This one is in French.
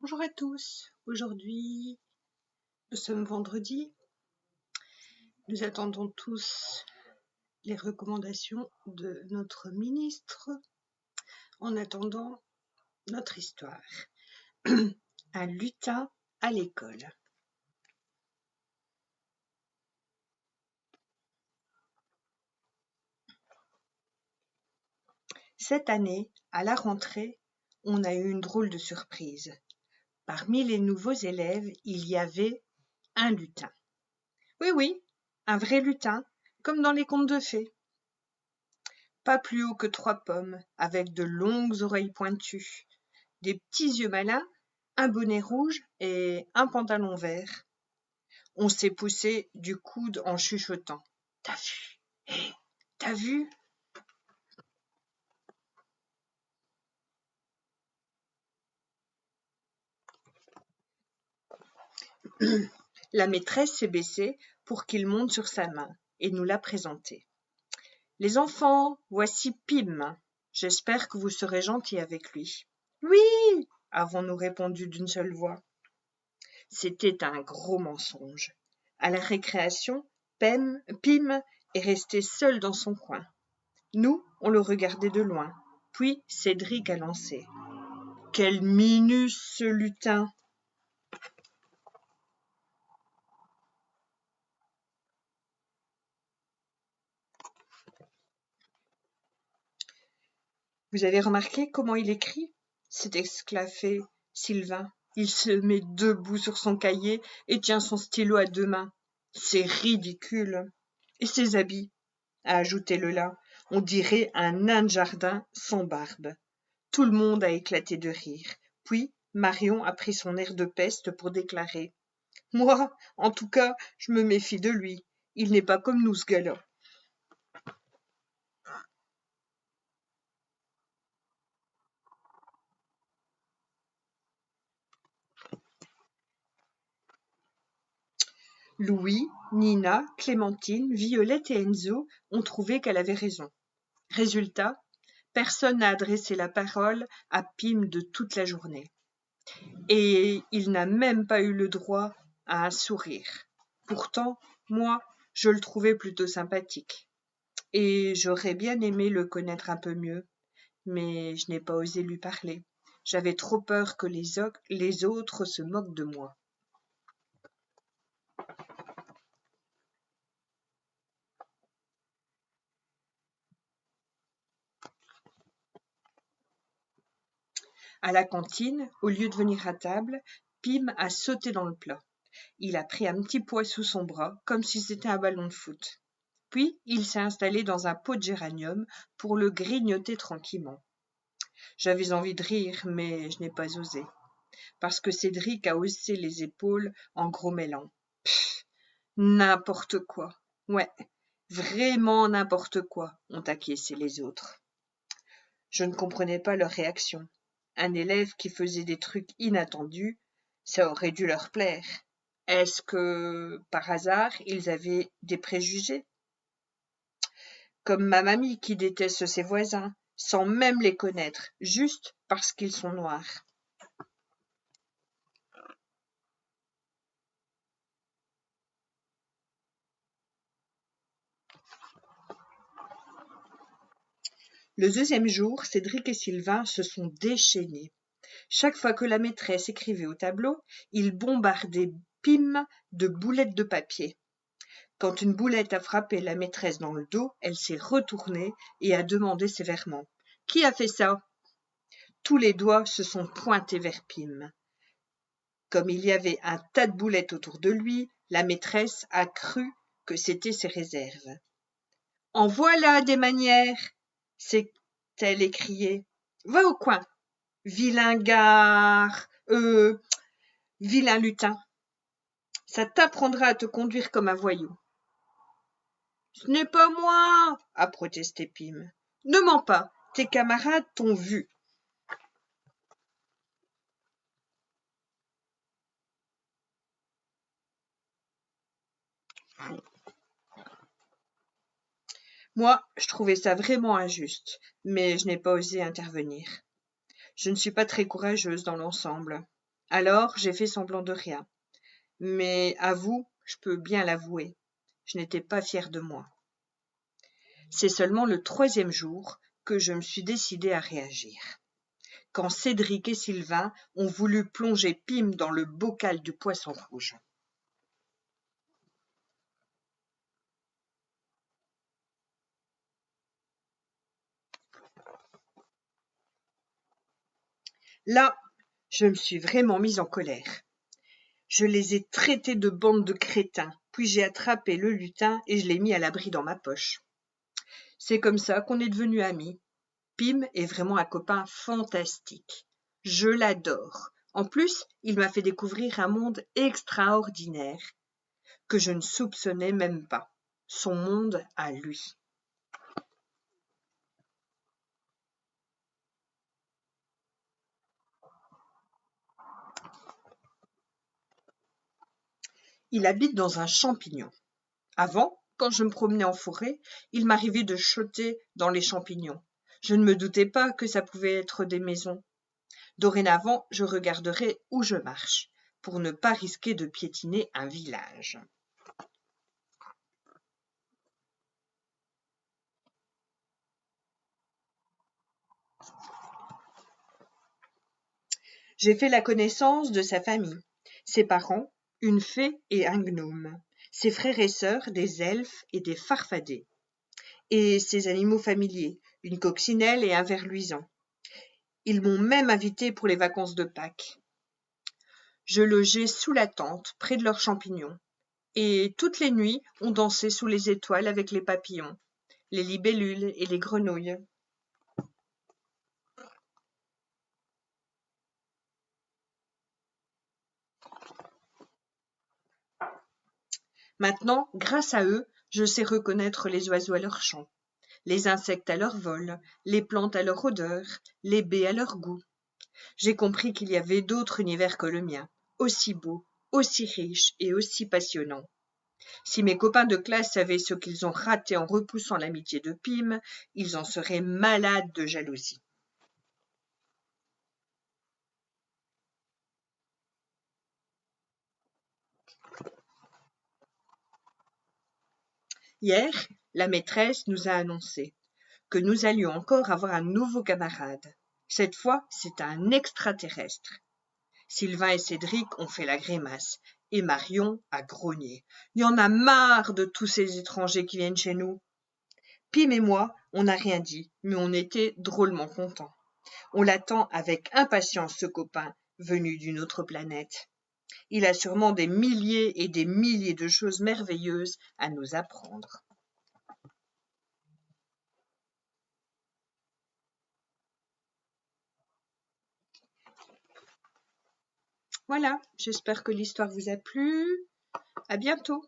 Bonjour à tous, aujourd'hui nous sommes vendredi, nous attendons tous les recommandations de notre ministre en attendant notre histoire. Un lutin à l'école. Cette année, à la rentrée, on a eu une drôle de surprise. Parmi les nouveaux élèves, il y avait un lutin. Oui, un vrai lutin, comme dans les contes de fées. Pas plus haut que 3 pommes, avec de longues oreilles pointues, des petits yeux malins, un bonnet rouge et un pantalon vert. On s'est poussé du coude en chuchotant. « T'as vu ? Hé, t'as vu ?» La maîtresse s'est baissée pour qu'il monte sur sa main et nous l'a présenté. « Les enfants, voici Pim. J'espère que vous serez gentils avec lui. »« Oui !» avons-nous répondu d'une seule voix. C'était un gros mensonge. À la récréation, Pim est resté seul dans son coin. Nous, on le regardait de loin. Puis Cédric a lancé. « Quel minus ce lutin !» Vous avez remarqué comment il écrit ? S'est exclamé Sylvain. Il se met debout sur son cahier et tient son stylo à 2 mains. C'est ridicule. Et ses habits, a ajouté Lola. On dirait un nain de jardin sans barbe. Tout le monde a éclaté de rire. Puis Marion a pris son air de peste pour déclarer. « Moi, en tout cas, je me méfie de lui. Il n'est pas comme nous, ce gars-là. » Louis, Nina, Clémentine, Violette et Enzo ont trouvé qu'elle avait raison. Résultat, personne n'a adressé la parole à Pim de toute la journée. Et il n'a même pas eu le droit à un sourire. Pourtant, moi, je le trouvais plutôt sympathique. Et j'aurais bien aimé le connaître un peu mieux, mais je n'ai pas osé lui parler. J'avais trop peur que les autres se moquent de moi. À la cantine, au lieu de venir à table, Pim a sauté dans le plat. Il a pris un petit pois sous son bras, comme si c'était un ballon de foot. Puis, il s'est installé dans un pot de géranium pour le grignoter tranquillement. J'avais envie de rire, mais je n'ai pas osé, parce que Cédric a haussé les épaules en grommelant. Pfff, n'importe quoi. Ouais, vraiment n'importe quoi, ont acquiescé les autres. Je ne comprenais pas leur réaction. Un élève qui faisait des trucs inattendus, ça aurait dû leur plaire. Est-ce que, par hasard, ils avaient des préjugés ? Comme ma mamie qui déteste ses voisins, sans même les connaître, juste parce qu'ils sont noirs. Le 2e jour, Cédric et Sylvain se sont déchaînés. Chaque fois que la maîtresse écrivait au tableau, ils bombardaient Pim de boulettes de papier. Quand une boulette a frappé la maîtresse dans le dos, elle s'est retournée et a demandé sévèrement « Qui a fait ça ?» Tous les doigts se sont pointés vers Pim. Comme il y avait un tas de boulettes autour de lui, la maîtresse a cru que c'étaient ses réserves. « En voilà des manières !» s'est-elle écriée. « Va au coin, vilain gare, vilain lutin. Ça t'apprendra à te conduire comme un voyou. » « Ce n'est pas moi !» a protesté Pim. « Ne mens pas, tes camarades t'ont vu. » Moi, je trouvais ça vraiment injuste, mais je n'ai pas osé intervenir. Je ne suis pas très courageuse dans l'ensemble. Alors j'ai fait semblant de rien. Mais à vous, je peux bien l'avouer, je n'étais pas fière de moi. C'est seulement le 3e jour que je me suis décidée à réagir. Quand Cédric et Sylvain ont voulu plonger Pim dans le bocal du poisson rouge. Là, je me suis vraiment mise en colère. Je les ai traités de bande de crétins, puis j'ai attrapé le lutin et je l'ai mis à l'abri dans ma poche. C'est comme ça qu'on est devenus amis. Pim est vraiment un copain fantastique. Je l'adore. En plus, il m'a fait découvrir un monde extraordinaire que je ne soupçonnais même pas. Son monde à lui. Il habite dans un champignon. Avant, quand je me promenais en forêt, il m'arrivait de choter dans les champignons. Je ne me doutais pas que ça pouvait être des maisons. Dorénavant, je regarderai où je marche, pour ne pas risquer de piétiner un village. J'ai fait la connaissance de sa famille, ses parents, une fée et un gnome, ses frères et sœurs, des elfes et des farfadets, et ses animaux familiers, une coccinelle et un ver luisant. Ils m'ont même invité pour les vacances de Pâques. Je logeais sous la tente, près de leurs champignons, et toutes les nuits on dansait sous les étoiles avec les papillons, les libellules et les grenouilles. Maintenant, grâce à eux, je sais reconnaître les oiseaux à leur chant, les insectes à leur vol, les plantes à leur odeur, les baies à leur goût. J'ai compris qu'il y avait d'autres univers que le mien, aussi beaux, aussi riches et aussi passionnants. Si mes copains de classe savaient ce qu'ils ont raté en repoussant l'amitié de Pim, ils en seraient malades de jalousie. Hier, la maîtresse nous a annoncé que nous allions encore avoir un nouveau camarade. Cette fois, c'est un extraterrestre. Sylvain et Cédric ont fait la grimace et Marion a grogné. Il y en a marre de tous ces étrangers qui viennent chez nous. Pim et moi, on n'a rien dit, mais on était drôlement contents. On l'attend avec impatience, ce copain venu d'une autre planète. Il a sûrement des milliers et des milliers de choses merveilleuses à nous apprendre. Voilà, j'espère que l'histoire vous a plu. À bientôt.